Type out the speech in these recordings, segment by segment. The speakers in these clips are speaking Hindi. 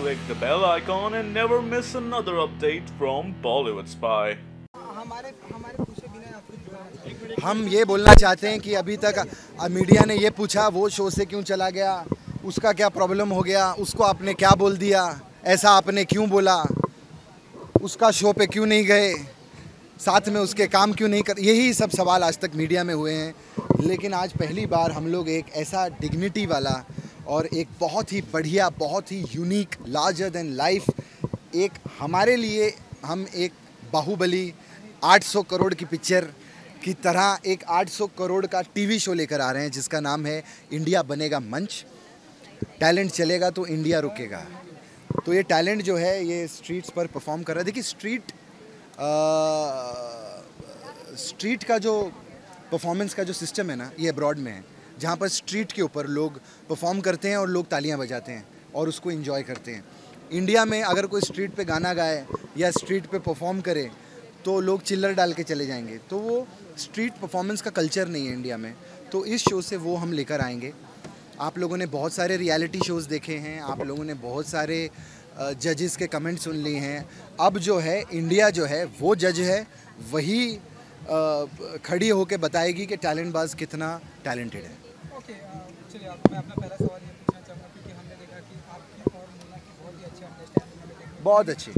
click the bell icon and never miss another update from Bollywood Spy. हम ये बोलना चाहते हैं कि अभी तक मीडिया ने ये पूछा वो शो से क्यों चला गया, उसका क्या प्रॉब्लम हो गया, उसको आपने क्या बोल दिया, ऐसा आपने क्यों बोला, उसका शो पे क्यों नहीं गए, साथ में उसके काम क्यों नहीं कर, यही सब सवाल आज तक मीडिया में हुए हैं। लेकिन आज पहली बार हम लोग एक ऐसा डिग्निटी वाला और एक बहुत ही बढ़िया, बहुत ही यूनिक, लार्जर देन लाइफ, एक हमारे लिए हम एक बाहुबली 800 करोड़ की पिक्चर की तरह एक 800 करोड़ का टीवी शो लेकर आ रहे हैं जिसका नाम है इंडिया बनेगा मंच। टैलेंट चलेगा तो इंडिया रुकेगा। तो ये टैलेंट जो है ये स्ट्रीट्स पर परफॉर्म कर रहा है। देखिए स्ट्रीट का जो परफॉर्मेंस का जो सिस्टम है ना, ये अब्रॉड में है, जहाँ पर स्ट्रीट के ऊपर लोग परफॉर्म करते हैं और लोग तालियां बजाते हैं और उसको एंजॉय करते हैं। इंडिया में अगर कोई स्ट्रीट पे गाना गाए या स्ट्रीट पे परफॉर्म करे तो लोग चिल्लर डाल के चले जाएंगे। तो वो स्ट्रीट परफॉर्मेंस का कल्चर नहीं है इंडिया में। तो इस शो से वो हम लेकर आएंगे। आप लोगों ने बहुत सारे रियलिटी शोज़ देखे हैं, आप लोगों ने बहुत सारे जजेस के कमेंट सुन लिए हैं। अब जो है इंडिया जो है वो जज है, वही खड़ी होकर बताएगी कि टैलेंट बाज कितना टैलेंटेड है। चलिए मैं अपना पहला सवाल ये पूछना चाहूँगा क्योंकि हमने देखा कि आपकी और मोना की बहुत ही अच्छी अंडरस्टैंडिंग हमें देखने को बहुत अच्छी।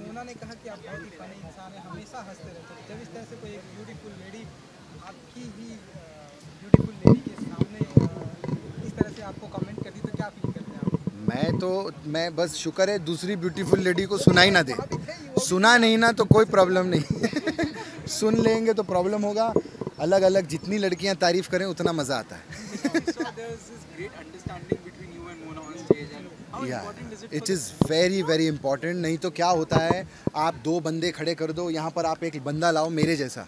मोना ने कहा कि आप बहुत ही फनी इंसान हैं, हमेशा हंसते रहते हैं। जब इस तरह से कोई एक ब्यूटीफुल लेडी आपकी ही ब्यूटीफुल लेडी के सामने इस तरह से आपको कमेंट करती तो क्या फील करते हैं आप? मैं बस शुक्र है दूसरी ब्यूटीफुल लेडी को सुना ही ना दे। सुना नहीं ना तो कोई प्रॉब्लम नहीं सुन लेंगे तो प्रॉब्लम होगा। अलग अलग जितनी लड़कियां तारीफ करें उतना मज़ा आता है। It is very very important. नहीं तो क्या होता है, आप दो बंदे खड़े कर दो, यहाँ पर आप एक बंदा लाओ मेरे जैसा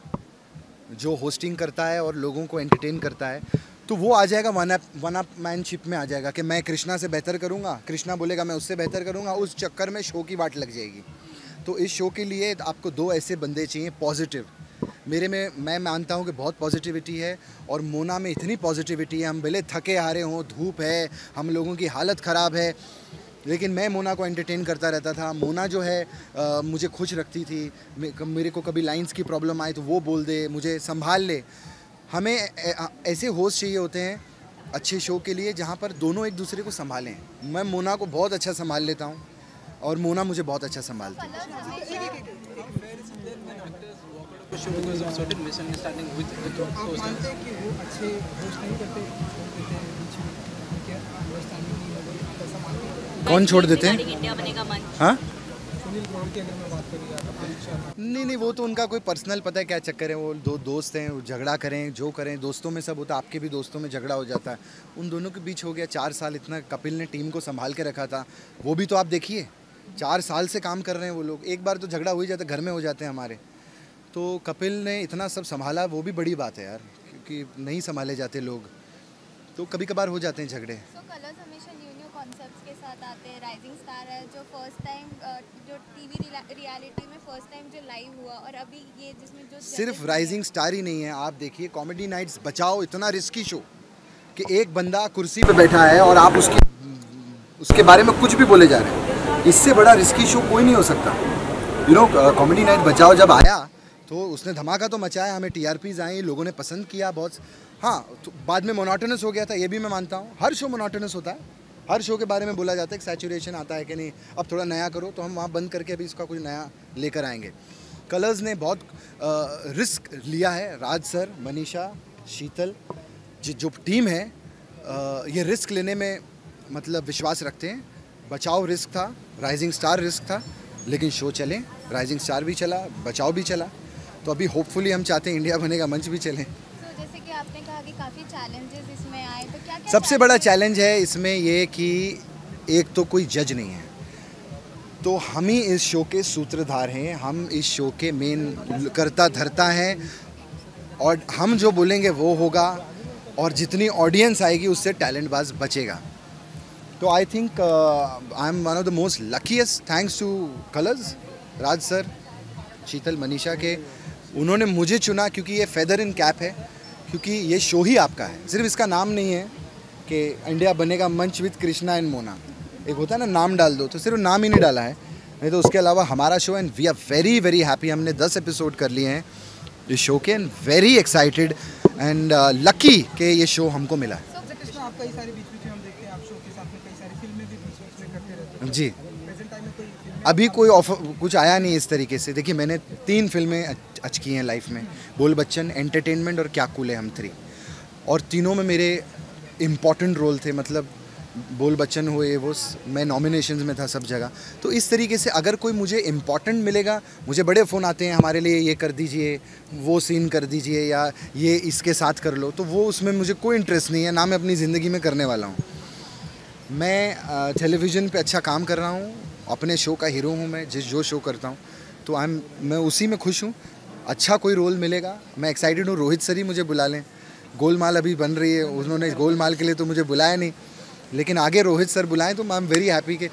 जो होस्टिंग करता है और लोगों को एंटरटेन करता है, तो वो आ जाएगा वन अप मैनशिप में आ जाएगा कि मैं कृष्णा से बेहतर करूँगा, कृष्णा बोलेगा मैं उससे बेहतर करूँगा। उस चक्कर में शो की वाट लग जाएगी। तो इस शो के लिए आपको दो ऐसे बंदे चाहिए पॉजिटिव। मेरे में मैं मानता हूँ कि बहुत पॉजिटिविटी है और मोना में इतनी पॉजिटिविटी है। हम भले थके हारे हों, धूप है, हम लोगों की हालत ख़राब है, लेकिन मैं मोना को एंटरटेन करता रहता था। मोना जो है मुझे खुश रखती थी। मेरे को कभी लाइंस की प्रॉब्लम आए तो वो बोल दे, मुझे संभाल ले। हमें ऐसे होस्ट चाहिए होते हैं अच्छे शो के लिए जहाँ पर दोनों एक दूसरे को संभालें। मैं मोना को बहुत अच्छा संभाल लेता हूँ और मोना मुझे बहुत अच्छा संभालती है। कौन छोड़ देते हैं? हाँ नहीं, वो तो उनका कोई पर्सनल पता है क्या चक्कर है। वो दो दोस्त हैं, वो झगड़ा करें जो करें, दोस्तों में सब होता है। आपके भी दोस्तों में झगड़ा हो जाता है। उन दोनों के बीच हो गया। 4 साल इतना कपिल ने टीम को संभाल के रखा था। वो भी तो आप देखिए 4 साल से काम कर रहे हैं वो लोग। एक बार तो झगड़ा हो ही जाता है, घर में हो जाते हैं हमारे। तो कपिल ने इतना सब संभाला, वो भी बड़ी बात है यार, क्योंकि नहीं संभाले जाते लोग, तो कभी कभार हो जाते हैं झगड़े। कलर्स हमेशा न्यू कॉन्सेप्ट्स के साथ आते हैं। राइजिंग स्टार है जो फर्स्ट टाइम जो टीवी रियलिटी में फर्स्ट टाइम जो लाइव हुआ, और अभी ये जिसमें जो सिर्फ राइजिंग स्टार ही नहीं है। आप देखिए कॉमेडी नाइट्स बचाओ, इतना रिस्की शो कि एक बंदा कुर्सी पे बैठा है और आप उसके बारे में कुछ भी बोले जा रहे हैं। इससे बड़ा रिस्की शो कोई नहीं हो सकता। कॉमेडी नाइट बचाओ जब आया तो उसने धमाका तो मचाया, हमें TRPs आई, लोगों ने पसंद किया बहुत। हाँ, तो बाद में मोनोटोनस हो गया था, ये भी मैं मानता हूँ। हर शो मोनोटोनस होता है, हर शो के बारे में बोला जाता है कि सैचुरेशन आता है कि नहीं, अब थोड़ा नया करो। तो हम वहाँ बंद करके अभी इसका कुछ नया लेकर आएंगे। कलर्स ने बहुत रिस्क लिया है। राज सर, मनीषा, शीतल, जो टीम है ये रिस्क लेने में मतलब विश्वास रखते हैं। बचाओ रिस्क था, राइजिंग स्टार रिस्क था, लेकिन शो चले। राइजिंग स्टार भी चला, बचाओ भी चला। तो अभी होपफुली हम चाहते हैं इंडिया बनेगा मंच भी चले। जैसे कि आपने कहा कि काफ़ी चैलेंजेस इसमें आए, तो क्या सबसे बड़ा चैलेंज है इसमें ये कि एक तो कोई जज नहीं है, तो हम ही इस शो के सूत्रधार हैं, हम इस शो के मेन करता धरता हैं, और हम जो बोलेंगे वो होगा, और जितनी ऑडियंस आएगी उससे टैलेंट बाज बचेगा। तो I think I am one of the most luckiest, thanks to Colors, Raj sir, Sheetal, Manisha के। उन्होंने मुझे चुना क्योंकि ये फेदर इन कैप है, क्योंकि ये शो ही आपका है। सिर्फ इसका नाम नहीं है कि इंडिया बनेगा मंच विद कृष्णा एंड मोना, एक होता है ना नाम डाल दो, तो सिर्फ नाम ही नहीं डाला है, नहीं तो उसके अलावा हमारा show and we are very very happy. हमने 10 एपिसोड कर लिए हैं इस शो के and very excited and lucky कि ये शो हमको मिला है। आप कई सारे बीच में हम देखते हैं आप शो के साथ में कई सारी फिल्में भी बीच में करते रहते हैं जी, प्रेजेंट टाइम में कोई फिल्में अभी कोई ऑफर कुछ आया नहीं इस तरीके से। देखिए मैंने 3 फिल्में अच्छी की हैं लाइफ में, बोल बच्चन, एंटरटेनमेंट और क्या कूल है हम 3, और तीनों में मेरे इम्पॉर्टेंट रोल थे। मतलब बोल बच्चन हुए वो मैं नॉमिनेशंस में था सब जगह। तो इस तरीके से अगर कोई मुझे इम्पॉर्टेंट मिलेगा, मुझे बड़े फ़ोन आते हैं हमारे लिए ये कर दीजिए, वो सीन कर दीजिए, या ये इसके साथ कर लो, तो वो उसमें मुझे कोई इंटरेस्ट नहीं है ना, मैं अपनी ज़िंदगी में करने वाला हूँ। मैं टेलीविज़न पे अच्छा काम कर रहा हूँ, अपने शो का हीरो हूँ मैं, जो शो करता हूँ, तो मैं उसी में खुश हूँ। अच्छा कोई रोल मिलेगा, मैं एक्साइटेड हूँ। रोहित सर ही मुझे बुला लें, गोलमाल अभी बन रही है, उन्होंने गोलमाल के लिए तो मुझे बुलाया नहीं, लेकिन आगे रोहित सर बुलाएं तो आई एम वेरी हैप्पी कि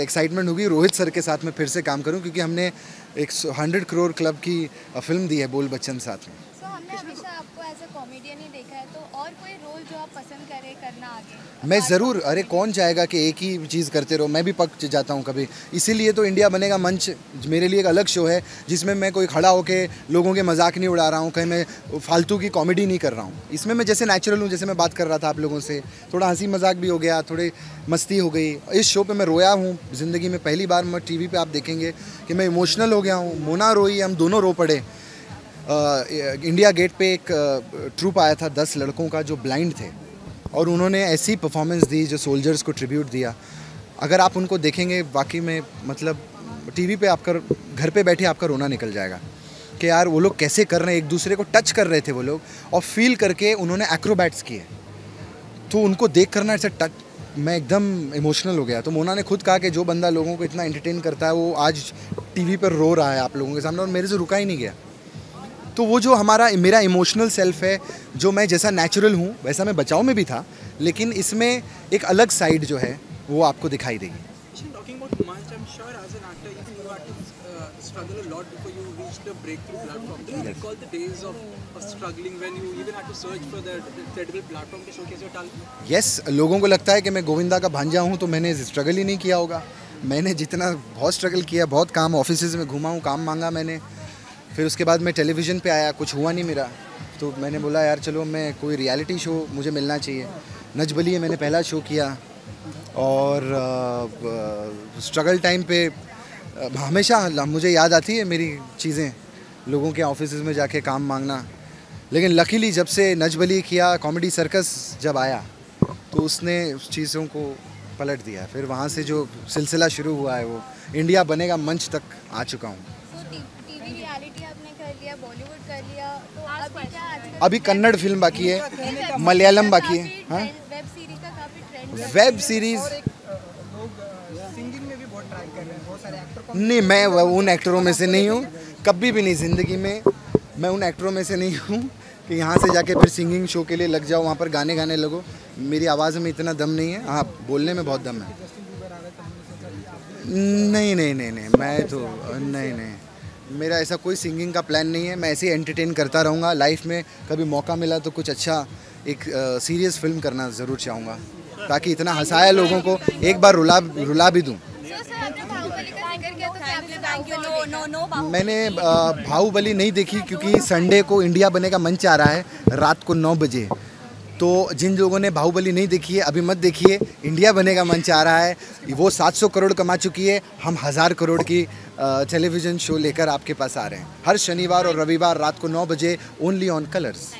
एक्साइटमेंट होगी रोहित सर के साथ में फिर से काम करूं, क्योंकि हमने एक 100 करोड़ क्लब की फिल्म दी है बोल बच्चन साथ में। सो हमने हमेशा आपको एज अ कॉमेडियन ही देखा है, तो और कोई रोल जो आप पसंद करें करना आगे? मैं ज़रूर, अरे कौन चाहेगा कि एक ही चीज़ करते रहो, मैं भी पक जाता हूँ कभी। इसीलिए तो इंडिया बनेगा मंच मेरे लिए एक अलग शो है, जिसमें मैं कोई खड़ा होके लोगों के मजाक नहीं उड़ा रहा हूँ, कहीं मैं फालतू की कॉमेडी नहीं कर रहा हूँ। इसमें मैं जैसे नेचुरल हूँ, जैसे मैं बात कर रहा था आप लोगों से, थोड़ा हंसी मजाक भी हो गया, थोड़ी मस्ती हो गई। इस शो पे मैं रोया हूँ ज़िंदगी में पहली बार। मैं टीवी पे आप देखेंगे कि मैं इमोशनल हो गया हूँ, मोना रोई, हम दोनों रो पड़े। इंडिया गेट पे एक ट्रूप आया था 10 लड़कों का जो ब्लाइंड थे, और उन्होंने ऐसी परफॉर्मेंस दी जो सोल्जर्स को ट्रिब्यूट दिया। अगर आप उनको देखेंगे वाकई में, मतलब टीवी पे आपका घर पे बैठे आपका रोना निकल जाएगा कि यार वो लोग कैसे कर रहे हैं, एक दूसरे को टच कर रहे थे वो लोग, और फील करके उन्होंने एक्रोबैट्स किए। तो उनको देख करना ऐसा टच, मैं एकदम इमोशनल हो गया। तो मोना ने खुद कहा कि जो बंदा लोगों को इतना एंटरटेन करता है वो आज टीवी पर रो रहा है आप लोगों के सामने, और मेरे से रुका ही नहीं गया। तो वो जो मेरा इमोशनल सेल्फ है, जो मैं जैसा नेचुरल हूँ वैसा मैं बचाव में भी था, लेकिन इसमें एक अलग साइड जो है वो आपको दिखाई देगी। Talking about Munch, I'm sure as an actor you had to struggle a lot before you reached the breakthrough platform. Do you recall the days of struggling when you even had to search for the credible platform to showcase your talent? Yes, लोगों को लगता है कि मैं गोविंदा का भांजा हूँ तो मैंने स्ट्रगल ही नहीं किया होगा। मैंने जितना बहुत स्ट्रगल किया, बहुत काम ऑफिसेज में घूमा हूँ, काम मांगा मैंने। फिर उसके बाद मैं टेलीविज़न पे आया, कुछ हुआ नहीं मेरा, तो मैंने बोला यार चलो मैं कोई रियलिटी शो मुझे मिलना चाहिए। नच बलिए मैंने पहला शो किया, और स्ट्रगल टाइम पे हमेशा मुझे याद आती है मेरी चीज़ें, लोगों के ऑफिसेज में जाके काम मांगना। लेकिन लकीली जब से नच बलिए किया, कॉमेडी सर्कस जब आया, तो उसने उस चीज़ों को पलट दिया। फिर वहाँ से जो सिलसिला शुरू हुआ है वो इंडिया बनेगा मंच तक आ चुका हूँ। टीवी रियलिटी आपने कर लिया, बॉलीवुड कर लिया, तो अभी क्या आजकल अभी कन्नड़ फिल्म बाकी है, मलयालम बाकी है। हाँ, वेब सीरीज का काफी ट्रेंड वेब सीरीज़ लोग सिंगिंग में भी बहुत ट्राई कर रहे हैं, बहुत सारे एक्टर को। नहीं, मैं उन एक्टरों में से नहीं हूँ, कभी भी नहीं ज़िंदगी में मैं उन एक्टरों में से नहीं हूँ कि यहाँ से जाके फिर सिंगिंग शो के लिए लग जाओ, वहाँ पर गाने गाने लगो। मेरी आवाज़ में इतना दम नहीं है, हाँ बोलने में बहुत दम है। नहीं नहीं नहीं नहीं, मैं तो नहीं, मेरा ऐसा कोई सिंगिंग का प्लान नहीं है। मैं ऐसे ही एंटरटेन करता रहूँगा लाइफ में। कभी मौका मिला तो कुछ अच्छा एक सीरियस फिल्म करना ज़रूर चाहूँगा, ताकि इतना हंसाया लोगों को, एक बार रुला भी दूँ। मैंने बाहुबली नहीं देखी, क्योंकि संडे को इंडिया बनेगा मंच आ रहा है रात को 9 बजे। तो जिन लोगों ने बाहुबली नहीं देखी है अभी मत देखिए, इंडिया बनेगा मंच आ रहा है, वो 700 करोड़ कमा चुकी है, हम 1000 करोड़ की टेलीविज़न शो लेकर आपके पास आ रहे हैं हर शनिवार और रविवार रात को 9 बजे, ओनली ऑन कलर्स।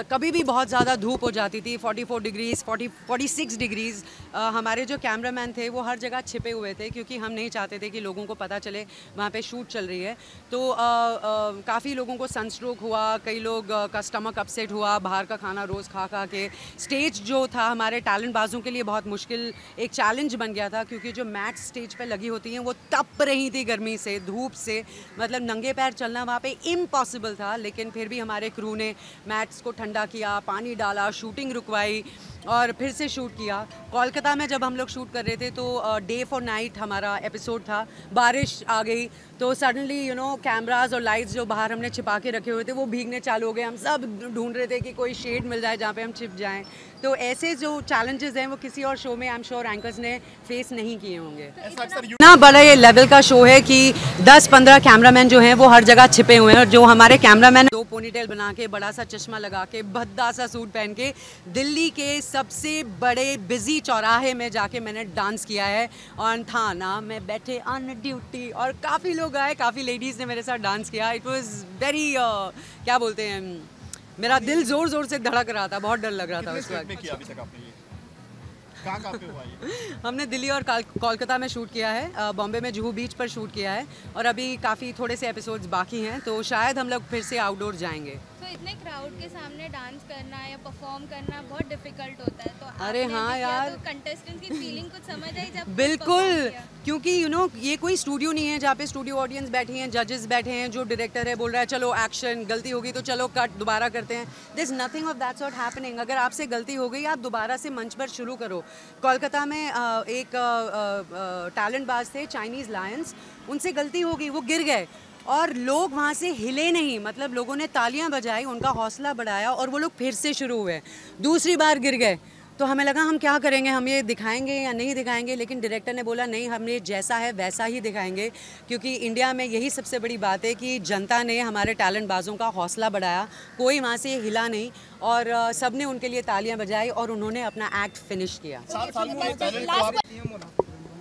कभी भी बहुत ज़्यादा धूप हो जाती थी, 44 डिग्रीज 46 डिग्रीज़। हमारे जो कैमरामैन थे वो हर जगह छिपे हुए थे, क्योंकि हम नहीं चाहते थे कि लोगों को पता चले वहाँ पे शूट चल रही है। तो काफ़ी लोगों को सनस्ट्रोक हुआ, कई लोग का स्टमक अपसेट हुआ, बाहर का खाना रोज़ खा के। स्टेज जो था हमारे टैलेंट बाजों के लिए बहुत मुश्किल एक चैलेंज बन गया था, क्योंकि जो मैट स्टेज पे लगी होती हैं वो तप रही थी गर्मी से, धूप से, मतलब नंगे पैर चलना वहाँ पे इम्पॉसिबल था। लेकिन फिर भी हमारे क्रू ने मैट्स को ठंडा किया, पानी डाला, शूटिंग रुकवाई और फिर से शूट किया। कोलकाता में जब हम लोग शूट कर रहे थे तो डे फॉर नाइट हमारा एपिसोड था, बारिश आ गई तो सडनली कैमराज और लाइट्स जो बाहर हमने छिपा के रखे हुए थे वो भीगने चालू हो गए। हम सब ढूंढ रहे थे कि कोई शेड मिल जाए जहाँ पे हम छिप जाएं। तो ऐसे जो चैलेंजेस हैं वो किसी और शो में आई एम श्योर एंकर्स ने फेस नहीं किए होंगे। इतना बड़ा ये लेवल का शो है कि 10-15 कैमरामैन जो हैं वो हर जगह छिपे हुए हैं, और जो हमारे कैमरामैन 2 पोनीटेल बना के, बड़ा सा चश्मा लगा के, भद्दा सा सूट पहन के दिल्ली के सबसे बड़े बिजी चौराहे में जाके मैंने डांस किया है ऑन थाना में बैठे ऑन ड्यूटी, और काफ़ी लोग आए, काफ़ी लेडीज़ ने मेरे साथ डांस किया। इट वॉज़ वेरी क्या बोलते हैं, मेरा दिल ज़ोर ज़ोर से धड़क रहा था, बहुत डर लग रहा था उस वक्त। हमने दिल्ली और कोलकाता में शूट किया है, बॉम्बे में जुहू बीच पर शूट किया है, और अभी काफ़ी थोड़े से एपिसोड्स बाकी हैं, तो शायद हम लोग फिर से आउटडोर जाएंगे। तो इतने क्राउड के सामने डांस करना या परफॉर्म करना बहुत डिफिकल्ट होता है, तो अरे हाँ यार, तो कंटेस्टेंट्स की फीलिंग कुछ समझ आई जब बिल्कुल, क्योंकि ये कोई स्टूडियो नहीं है जहाँ पे स्टूडियो ऑडियंस बैठी हैं, जजेस बैठे हैं, जो डायरेक्टर है बोल रहा है चलो एक्शन, गलती होगी तो चलो कट, दोबारा करते हैं। There is nothing of that sort happening. अगर आपसे गलती हो गई आप दोबारा से मंच पर शुरू करो। कोलकाता में एक टैलेंट बाज थे, चाइनीज़ लायंस, उनसे गलती हो गई, वो गिर गए और लोग वहाँ से हिले नहीं, मतलब लोगों ने तालियां बजाई, उनका हौसला बढ़ाया और वो लोग फिर से शुरू हुए। दूसरी बार गिर गए तो हमें लगा हम क्या करेंगे, हम ये दिखाएंगे या नहीं दिखाएंगे, लेकिन डायरेक्टर ने बोला नहीं, हम ये जैसा है वैसा ही दिखाएंगे, क्योंकि इंडिया में यही सबसे बड़ी बात है कि जनता ने हमारे टैलेंट बाजों का हौसला बढ़ाया, कोई वहाँ से हिला नहीं और सब ने उनके लिए तालियां बजाई और उन्होंने अपना एक्ट फिनिश किया।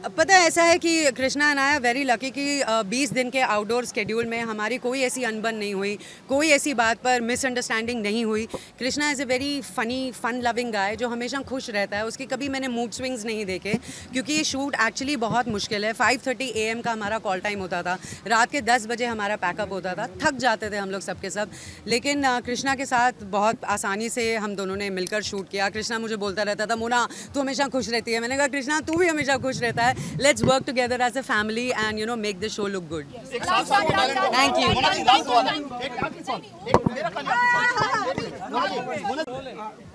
पता है ऐसा है कि Krishna and I R very lucky कि 20 दिन के आउटडोर स्केड्यूल में हमारी कोई ऐसी अनबन नहीं हुई, कोई ऐसी बात पर मिसअंडरस्टैंडिंग नहीं हुई। Krishna is a very funny, fun loving guy जो हमेशा खुश रहता है, उसके कभी मैंने मूड स्विंग्स नहीं देखे, क्योंकि ये शूट एक्चुअली बहुत मुश्किल है। 5:30 AM का हमारा कॉल टाइम होता था, रात के 10 बजे हमारा पैकअप होता था, थक जाते थे हम लोग सबके सब, लेकिन कृष्णा के साथ बहुत आसानी से हम दोनों ने मिलकर शूट किया। कृष्णा मुझे बोलता रहता था मोना तू हमेशा खुश रहती है, मैंने कहा कृष्णा तू भी हमेशा खुश रहता है, let's work together as a family and make the show look good. Thank you.